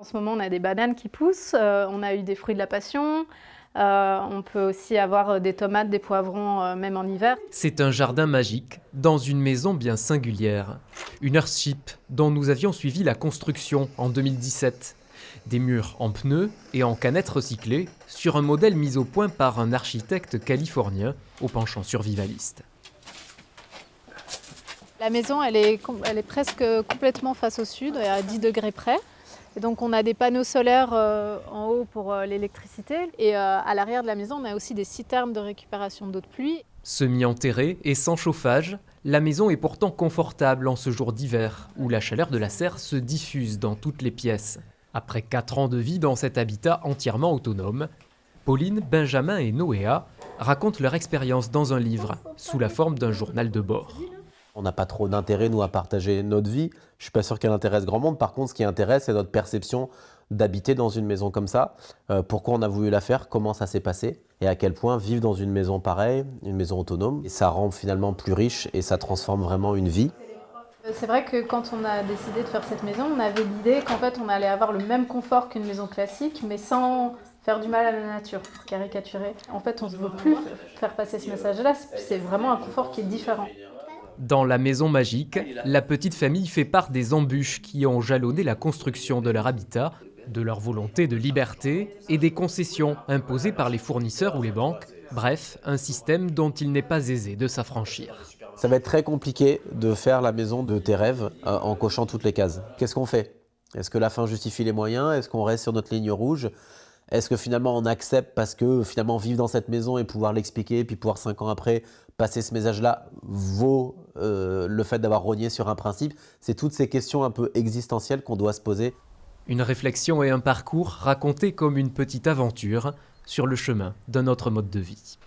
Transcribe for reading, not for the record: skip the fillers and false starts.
En ce moment, on a des bananes qui poussent, on a eu des fruits de la passion, on peut aussi avoir des tomates, des poivrons, même en hiver. C'est un jardin magique, dans une maison bien singulière. Une Earthship dont nous avions suivi la construction en 2017. Des murs en pneus et en canettes recyclées, sur un modèle mis au point par un architecte californien au penchant survivaliste. La maison, elle est presque complètement face au sud, à 10 degrés près. Et donc on a des panneaux solaires en haut pour l'électricité. Et à l'arrière de la maison, on a aussi des citernes de récupération d'eau de pluie. Semi-enterrée et sans chauffage, la maison est pourtant confortable en ce jour d'hiver, où la chaleur de la serre se diffuse dans toutes les pièces. Après 4 ans de vie dans cet habitat entièrement autonome, Pauline, Benjamin et Noéa racontent leur expérience dans un livre, sous la forme d'un journal de bord. On n'a pas trop d'intérêt, nous, à partager notre vie. Je ne suis pas sûr qu'elle intéresse grand monde. Par contre, ce qui intéresse, c'est notre perception d'habiter dans une maison comme ça. Pourquoi on a voulu la faire, comment ça s'est passé et à quel point vivre dans une maison pareille, une maison autonome, et ça rend finalement plus riche et ça transforme vraiment une vie. C'est vrai que quand on a décidé de faire cette maison, on avait l'idée qu'en fait on allait avoir le même confort qu'une maison classique, mais sans faire du mal à la nature, pour caricaturer. En fait, on ne veut plus faire passer ce message-là, c'est vraiment un confort qui est différent. Dans la maison magique, la petite famille fait part des embûches qui ont jalonné la construction de leur habitat, de leur volonté de liberté et des concessions imposées par les fournisseurs ou les banques. Bref, un système dont il n'est pas aisé de s'affranchir. Ça va être très compliqué de faire la maison de tes rêves en cochant toutes les cases. Qu'est-ce qu'on fait? Est-ce que la fin justifie les moyens? Est-ce qu'on reste sur notre ligne rouge? Est-ce que finalement on accepte parce que finalement vivre dans cette maison et pouvoir l'expliquer, puis pouvoir 5 ans après passer ce message-là vaut le fait d'avoir rogné sur un principe? C'est toutes ces questions un peu existentielles qu'on doit se poser. Une réflexion et un parcours racontés comme une petite aventure sur le chemin d'un autre mode de vie.